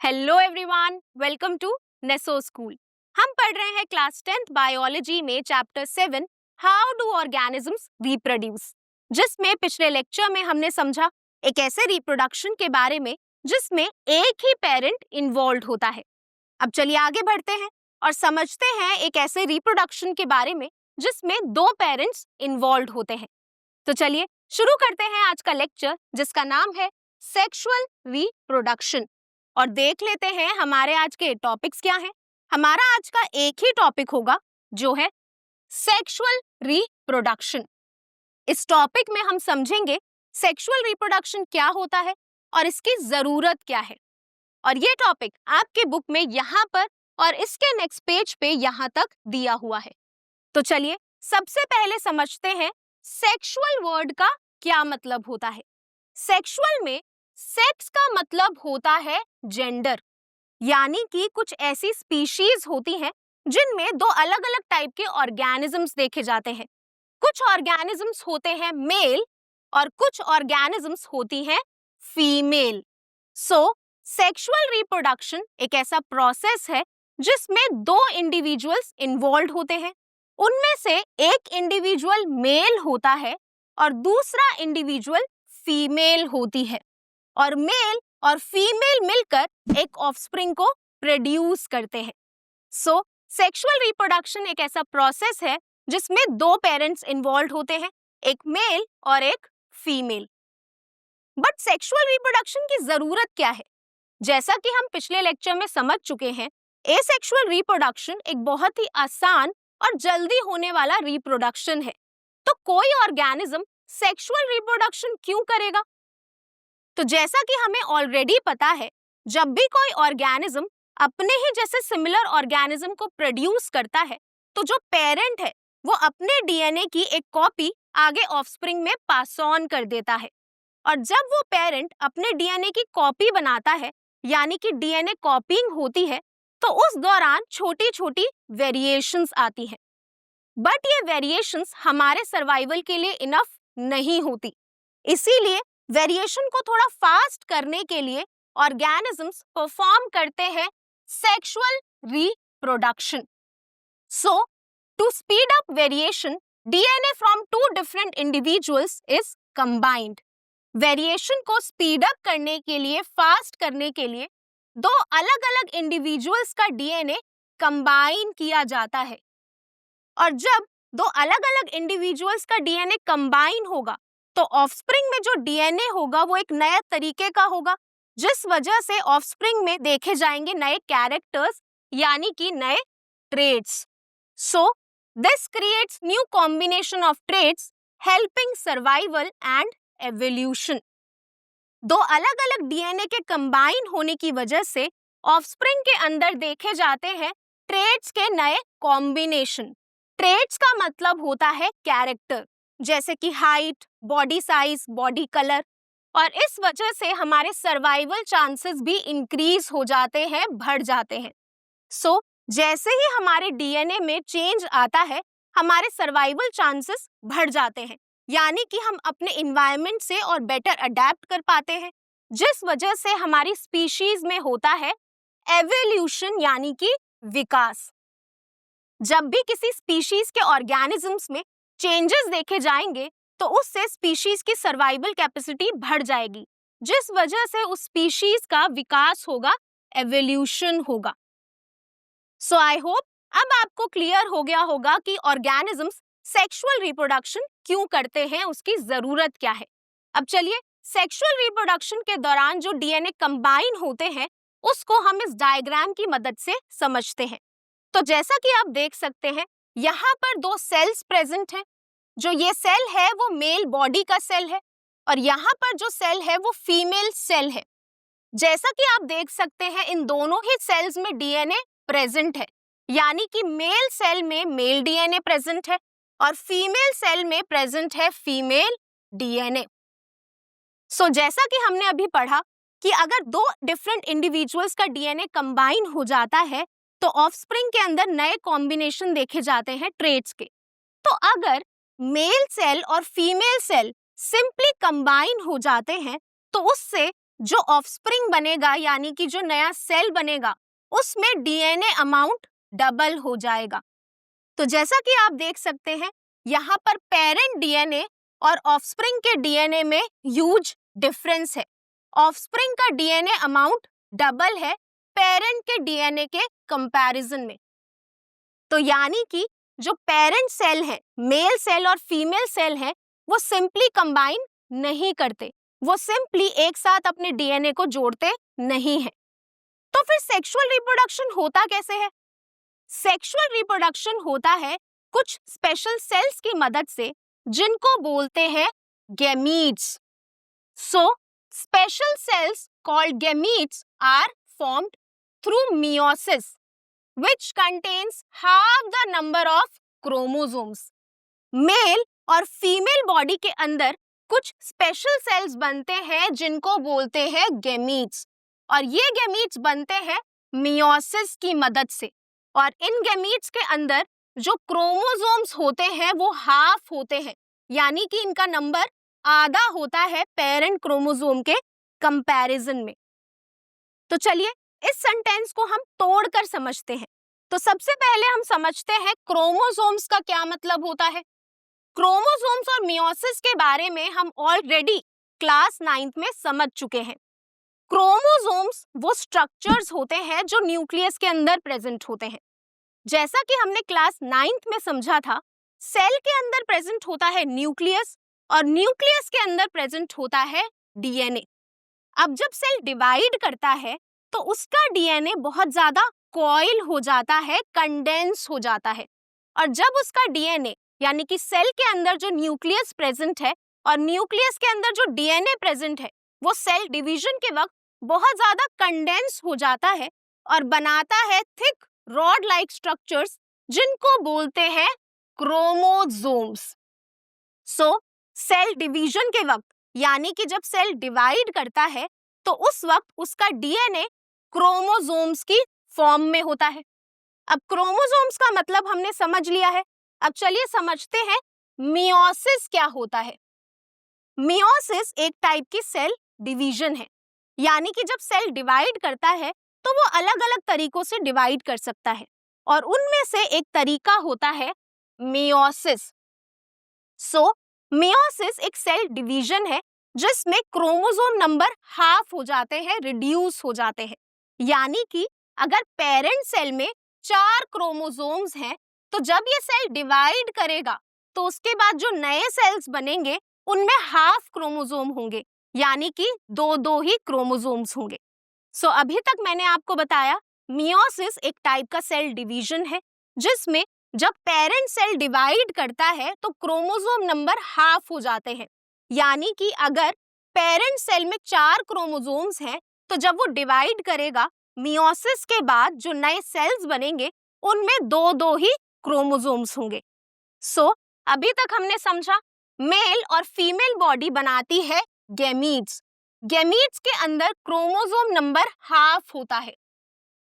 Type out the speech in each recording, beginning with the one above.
Hello everyone, welcome to Neso school. हम पढ़ रहे हैं क्लास 10th बायोलॉजी में chapter 7 how do organisms reproduce, जिसमें पिछले लेक्चर में हमने समझा एक ऐसे रिप्रोडक्शन के बारे में जिसमें एक ही पेरेंट इन्वॉल्व होता है। अब चलिए आगे बढ़ते हैं और समझते हैं एक ऐसे रिप्रोडक्शन के बारे में जिसमें दो पेरेंट्स इन्वॉल्व होते हैं। तो चलिए शुरू करते हैं आज का लेक्चर, जिसका नाम है सेक्सुअल रिप्रोडक्शन, और देख लेते हैं हमारे आज के टॉपिक्स क्या हैं। हमारा आज का एक ही टॉपिक होगा जो है सेक्सुअल रिप्रोडक्शन। इस टॉपिक में हम समझेंगे सेक्सुअल रिप्रोडक्शन क्या होता है और इसकी जरूरत क्या है। और ये टॉपिक आपके बुक में यहाँ पर और इसके नेक्स्ट पेज पे यहाँ तक दिया हुआ है। तो चलिए सबसे पहले समझते हैं सेक्सुअल वर्ड का क्या मतलब होता है। सेक्सुअल में सेक्स का मतलब होता है जेंडर, यानी कि कुछ ऐसी स्पीशीज होती हैं जिनमें दो अलग अलग टाइप के ऑर्गेनिजम्स देखे जाते हैं। कुछ ऑर्गेनिजम्स होते हैं मेल और कुछ ऑर्गेनिजम्स होती हैं फीमेल। सो सेक्सुअल रिप्रोडक्शन एक ऐसा प्रोसेस है जिसमें दो इंडिविजुअल्स इन्वॉल्व होते हैं। उनमें से एक इंडिविजुअल मेल होता है और दूसरा इंडिविजुअल फीमेल होती है, और मेल और फीमेल मिलकर एक ऑफस्प्रिंग को प्रोड्यूस करते हैं। सो सेक्सुअल रिप्रोडक्शन एक ऐसा प्रोसेस है जिसमें दो पेरेंट्स इन्वॉल्व होते हैं, एक मेल और एक फीमेल। बट सेक्सुअल रिप्रोडक्शन की जरूरत क्या है? जैसा कि हम पिछले लेक्चर में समझ चुके हैं, एसेक्सुअल रिप्रोडक्शन एक बहुत ही आसान और जल्दी होने वाला रिप्रोडक्शन है। तो कोई ऑर्गेनिज्म सेक्सुअल रिप्रोडक्शन क्यों करेगा? तो जैसा कि हमें ऑलरेडी पता है, जब भी कोई ऑर्गेनिज्म अपने ही जैसे सिमिलर ऑर्गेनिज्म को प्रोड्यूस करता है, तो जो पेरेंट है वो अपने डीएनए की एक कॉपी आगे ऑफस्प्रिंग में पास ऑन कर देता है। और जब वो पेरेंट अपने डीएनए की कॉपी बनाता है, यानी कि डीएनए कॉपिंग होती है, तो उस दौरान छोटी छोटी वेरिएशंस आती हैं। बट ये वेरिएशंस हमारे सर्वाइवल के लिए इनफ नहीं होती, इसीलिए वेरिएशन को थोड़ा फास्ट करने के लिए ऑर्गेनिजम्स परफॉर्म करते हैं sexual reproduction. So to speed up variation, DNA from two different individuals is combined. Variation को स्पीड अप करने के लिए, फास्ट करने के लिए दो अलग अलग इंडिविजुअल्स का डीएनए कंबाइन किया जाता है। और जब दो अलग अलग इंडिविजुअल्स का डीएनए कंबाइन होगा तो ऑफस्प्रिंग में जो डीएनए होगा वो एक नया तरीके का होगा, जिस वजह से ऑफस्प्रिंग में देखे जाएंगे नए कैरेक्टर्स, यानी कि नए traits. So this creates new combination of traits helping survival and evolution. दो अलग अलग डीएनए के कंबाइन होने की वजह से ऑफस्प्रिंग के अंदर देखे जाते हैं ट्रेड्स के नए कॉम्बिनेशन। ट्रेड्स का मतलब होता है कैरेक्टर, जैसे कि height, body size, body colour, और इस वजह से हमारे सर्वाइवल चांसेस भी इंक्रीज हो जाते हैं, बढ़ जाते हैं। सो जैसे ही हमारे डीएनए में चेंज आता है, हमारे सर्वाइवल चांसेस बढ़ जाते हैं, यानी कि हम अपने इन्वायरमेंट से और बेटर अडेप्ट कर पाते हैं, जिस वजह से हमारी स्पीशीज में होता है एवोल्यूशन, यानी कि विकास। जब भी किसी स्पीशीज के ऑर्गेनिजम्स में चेंजेस देखे जाएंगे तो उससे स्पीशीज की सर्वाइवल कैपेसिटी बढ़ जाएगी, जिस वजह से उस स्पीशीज का विकास होगा, एवोल्यूशन होगा। सो आई होप अब आपको क्लियर हो गया होगा कि ऑर्गेनिजम्स सेक्सुअल रिप्रोडक्शन क्यों करते हैं, उसकी जरूरत क्या है। अब चलिए सेक्सुअल रिप्रोडक्शन के दौरान जो डीएनए कंबाइन होते हैं उसको हम इस डायग्राम की मदद से समझते हैं। तो जैसा कि आप देख सकते हैं, यहाँ पर दो सेल्स प्रेजेंट हैं। जो ये सेल है वो मेल बॉडी का सेल है और यहाँ पर जो सेल है वो फीमेल सेल है। जैसा कि आप देख सकते हैं, इन दोनों ही सेल्स में डीएनए प्रेजेंट है, यानी कि मेल सेल में मेल डीएनए प्रेजेंट है और फीमेल सेल में प्रेजेंट है फीमेल डीएनए। सो जैसा कि हमने अभी पढ़ा कि अगर दो डिफरेंट इंडिविजुअल्स का डीएनए कंबाइन हो जाता है तो ऑफस्प्रिंग के अंदर नए कॉम्बिनेशन देखे जाते हैं ट्रेड्स के। तो अगर मेल सेल और फीमेल सेल सिंपली कंबाइन हो जाते हैं तो उससे जो ऑफस्प्रिंग बनेगा यानी कि जो नया सेल बनेगा उसमें डीएनए अमाउंट डबल हो जाएगा। तो जैसा कि आप देख सकते हैं यहाँ पर पेरेंट डीएनए और ऑफस्प्रिंग के डीएनए में ह्यूज डिफरेंस है। ऑफस्प्रिंग का डीएनए अमाउंट डबल है पेरेंट के डीएनए के कंपैरिजन में। तो यानी कि जो पेरेंट सेल है, मेल सेल और फीमेल सेल है, वो सिंपली कंबाइन नहीं करते, वो सिंपली एक साथ अपने डीएनए को जोड़ते नहीं है। तो फिर सेक्सुअल रिप्रोडक्शन होता कैसे है? सेक्सुअल रिप्रोडक्शन होता है कुछ स्पेशल सेल्स की मदद से जिनको बोलते हैं gametes. So special cells called gametes are formed through meiosis which contains half the number of chromosomes. Male और फीमेल बॉडी के अंदर कुछ स्पेशल सेल्स बनते हैं जिनको बोलते हैं गैमीट्स, और ये गैमीट्स बनते हैं meiosis की मदद से। और इन गैमीट्स के अंदर जो क्रोमोसोम्स होते हैं वो हाफ होते हैं, यानी कि इनका नंबर आधा होता है पेरेंट क्रोमोसोम के कंपैरिजन में। तो चलिए इस सेंटेंस को हम तोड़कर समझते हैं। तो सबसे पहले हम समझते हैं क्रोमोसोम्स का क्या मतलब होता है। क्रोमोसोम्स और meiosis के बारे में हम ऑलरेडी क्लास 9th में समझ चुके हैं। क्रोमोसोम्स वो स्ट्रक्चर्स होते हैं जो न्यूक्लियस के अंदर प्रेजेंट होते हैं। जैसा कि हमने क्लास 9th में समझा था, सेल के अंदर प्रेजेंट होता है न्यूक्लियस और न्यूक्लियस के अंदर प्रेजेंट होता है डीएनए। अब जब सेल डिवाइड करता है तो उसका डीएनए बहुत ज्यादा कॉइल हो जाता है, कंडेंस हो जाता है, और जब उसका डीएनए यानी कि सेल के अंदर जो न्यूक्लियस प्रेजेंट है और न्यूक्लियस के अंदर जो डीएनए प्रेजेंट है वो सेल डिवीजन के वक्त बहुत ज्यादा कंडेंस हो जाता है और बनाता है थिक रॉड लाइक स्ट्रक्चर्स जिनको बोलते हैं क्रोमोसोम्स। सो सेल डिवीजन के वक्त यानी कि जब सेल डिवाइड करता है तो उस वक्त उसका डीएनए क्रोमोसोम्स की फॉर्म में होता है। अब क्रोमोसोम्स का मतलब हमने समझ लिया है, अब चलिए समझते हैं meiosis क्या होता है। meiosis एक टाइप की सेल डिवीजन है, यानी कि जब सेल डिवाइड करता है तो वो अलग अलग तरीकों से डिवाइड कर सकता है, और उनमें से एक तरीका होता है meiosis। सो meiosis एक सेल डिवीजन है जिसमें क्रोमोसोम नंबर हाफ हो जाते हैं, रिड्यूस हो जाते हैं। यानी कि अगर पेरेंट सेल में 4 क्रोमोसोम्स हैं तो जब ये सेल डिवाइड करेगा तो उसके बाद जो नए सेल्स बनेंगे उनमें हाफ क्रोमोसोम होंगे, यानी कि दो ही क्रोमोसोम्स होंगे। सो अभी तक मैंने आपको बताया meiosis एक टाइप का सेल डिवीजन है जिसमें जब पेरेंट सेल डिवाइड करता है तो क्रोमोसोम नंबर हाफ हो जाते हैं, यानी कि अगर पेरेंट सेल में 4 क्रोमोसोम्स हैं तो जब वो डिवाइड करेगा meiosis के बाद जो नए सेल्स बनेंगे उनमें दो ही क्रोमोसोम्स होंगे। सो अभी तक हमने समझा मेल और फीमेल बॉडी बनाती है गैमीट्स। गैमीट्स के अंदर क्रोमोसोम नंबर हाफ होता है,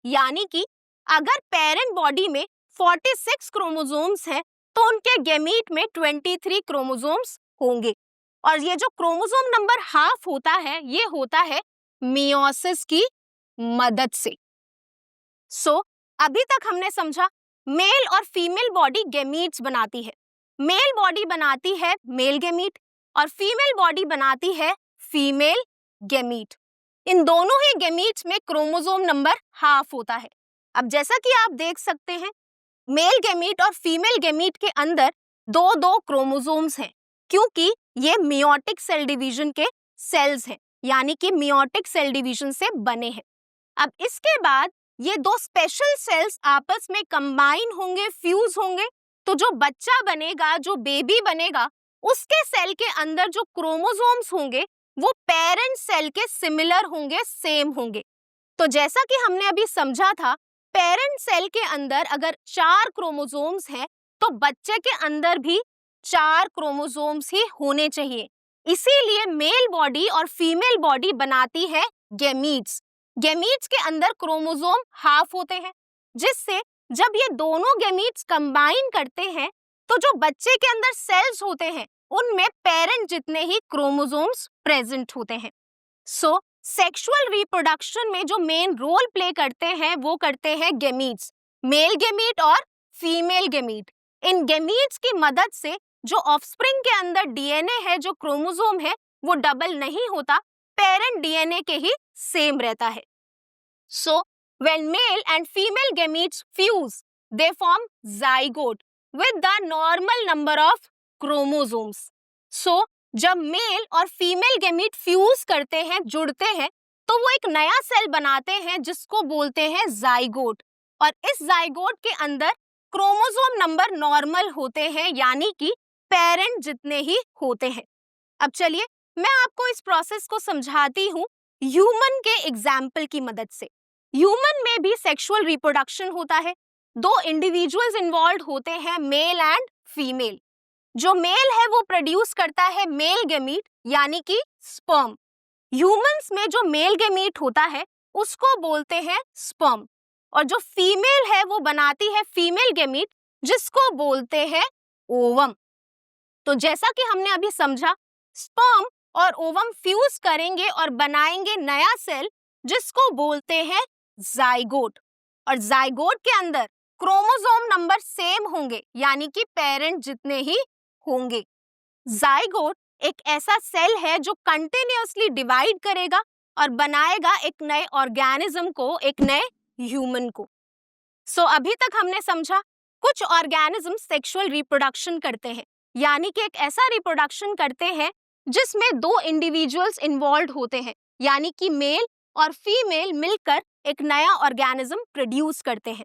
यानी कि अगर पेरेंट बॉडी में 46 क्रोमोसोम्स हैं तो उनके गैमीट में 23 क्रोमोसोम्स होंगे, और ये जो क्रोमोसोम नंबर हाफ होता है ये होता है meiosis की मदद से। सो अभी तक हमने समझा मेल और फीमेल बॉडी गैमीट्स बनाती है। मेल बॉडी बनाती है मेल गैमीट और फीमेल बॉडी बनाती है फीमेल गैमीट। इन दोनों ही गैमीट्स में क्रोमोसोम नंबर हाफ होता है। अब जैसा कि आप देख सकते हैं मेल गैमीट और फीमेल गैमीट के अंदर दो क्रोमोसोम्स हैं, क्योंकि ये मियोटिक सेल डिवीजन के सेल्स हैं, यानी कि मियोटिक सेल डिवीजन से बने हैं। अब इसके बाद ये दो स्पेशल सेल्स आपस में कंबाइन होंगे, फ्यूज होंगे, तो जो बच्चा बनेगा, जो बेबी बनेगा, उसके सेल के अंदर जो क्रोमोसोम्स होंगे वो पेरेंट सेल के सिमिलर होंगे, सेम होंगे। तो जैसा कि हमने अभी समझा था पेरेंट सेल के अंदर अगर 4 क्रोमोसोम्स हैं तो बच्चे के अंदर भी 4 क्रोमोसोम्स ही होने चाहिए। इसीलिए मेल बॉडी और फीमेल बॉडी बनाती है गैमीट्स। गैमीट्स के अंदर क्रोमोसोम हाफ होते हैं, जिससे जब ये दोनों गैमीट्स कंबाइन करते हैं तो जो बच्चे के अंदर सेल्स होते हैं उनमें पेरेंट जितने ही क्रोमोसोम्स प्रेजेंट होते हैं। सो सेक्सुअल रिप्रोडक्शन में जो मेन रोल प्ले करते हैं वो करते हैं गेमीट्स, मेल गेमीट और फीमेल गेमीट। इन गेमीट्स की मदद से जो ऑफस्प्रिंग के अंदर डीएनए है, जो क्रोमोसोम है, वो डबल नहीं होता, पेरेंट डीएनए के ही सेम रहता है। So when male and female gametes fuse, they form zygote with the normal number of chromosomes. So, जब मेल और फीमेल गेमीट फ्यूज करते हैं, जुड़ते हैं, तो वो एक नया सेल बनाते हैं जिसको बोलते हैं जाइगोट। और इस जाइगोट के अंदर क्रोमोसोम नंबर नॉर्मल होते हैं, यानी कि पेरेंट जितने ही होते हैं। अब चलिए मैं आपको इस प्रोसेस को समझाती हूँ ह्यूमन के एग्जाम्पल की मदद से। ह्यूमन में भी सेक्सुअल रिप्रोडक्शन होता है। दो इंडिविजुअल्स इन्वॉल्व होते हैं, मेल एंड फीमेल। जो मेल है वो प्रोड्यूस करता है मेल गेमीट यानी कि स्पर्म। ह्यूमंस में जो मेल गेमीट होता है उसको बोलते हैं स्पर्म, और जो फीमेल है वो बनाती है फीमेल गेमीट जिसको बोलते हैं ओवम। तो जैसा कि हमने अभी समझा, स्पर्म और ओवम फ्यूज करेंगे और बनाएंगे नया सेल जिसको बोलते हैं जाइगोट। और जाइगोट के अंदर क्रोमोसोम नंबर सेम होंगे, यानी कि पेरेंट जितने ही होंगे। जाइगोट एक ऐसा सेल है जो कंटिन्यूअसली डिवाइड करेगा और बनाएगा एक नए ऑर्गेनिज्म को, एक नए ह्यूमन को। सो अभी तक हमने समझा कुछ ऑर्गेनिज्म सेक्सुअल रिप्रोडक्शन करते हैं, यानी कि एक ऐसा रिप्रोडक्शन करते हैं जिसमें दो इंडिविजुअल्स इन्वॉल्व होते हैं, यानी कि मेल और फीमेल मिलकर एक नया ऑर्गेनिज्म प्रोड्यूस करते हैं।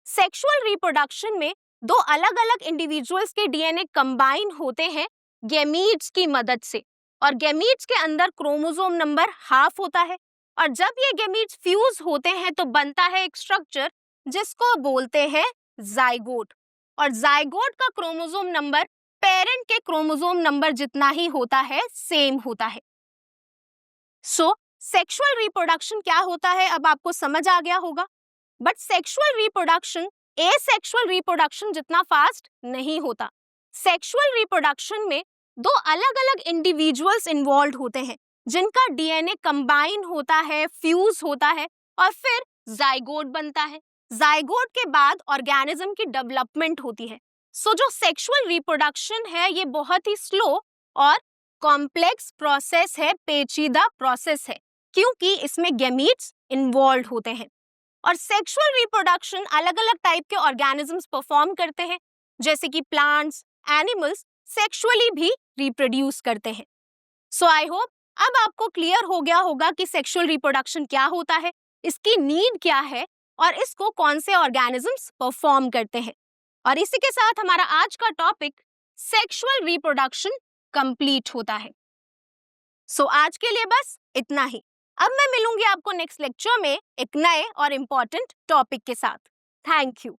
सेक्सुअल रिप्रोडक्शन में दो अलग अलग इंडिविजुअल्स के डीएनए कंबाइन होते हैं गेमीट्स की मदद से, और गेमीट्स के अंदर क्रोमोसोम नंबर हाफ होता है। और जब ये गेमीट्स फ्यूज होते हैं तो बनता है एक स्ट्रक्चर जिसको बोलते हैं जाइगोट। और जाइगोट का क्रोमोसोम नंबर पेरेंट के क्रोमोसोम नंबर जितना ही होता है, सेम होता है। सो सेक्सुअल रिप्रोडक्शन क्या होता है अब आपको समझ आ गया होगा। But sexual reproduction asexual reproduction जितना फास्ट नहीं होता। सेक्सुअल रिप्रोडक्शन में दो अलग अलग इंडिविजुअल्स इन्वॉल्व होते हैं जिनका डीएनए कंबाइन होता है, फ्यूज होता है, और फिर जाइगोट बनता है। जाइगोट के बाद ऑर्गेनिज्म की डेवलपमेंट होती है। सो जो सेक्सुअल रिप्रोडक्शन है ये बहुत ही स्लो और कॉम्प्लेक्स प्रोसेस है, पेचीदा प्रोसेस है, क्योंकि इसमें गेमीट्स इन्वॉल्व होते हैं। और सेक्सुअल रिप्रोडक्शन अलग अलग टाइप के ऑर्गेनिजम्स परफॉर्म करते हैं, जैसे कि प्लांट्स, एनिमल्स सेक्सुअली भी रिप्रोड्यूस करते हैं। सो आई होप अब आपको क्लियर हो गया होगा कि सेक्सुअल रिप्रोडक्शन क्या होता है, इसकी नीड क्या है, और इसको कौन से ऑर्गेनिजम्स परफॉर्म करते हैं। और इसी के साथ हमारा आज का टॉपिक सेक्सुअल रिप्रोडक्शन कंप्लीट होता है। सो आज के लिए बस इतना ही। अब मैं मिलूंगी आपको नेक्स्ट लेक्चर में एक नए और इम्पोर्टेंट टॉपिक के साथ। Thank you.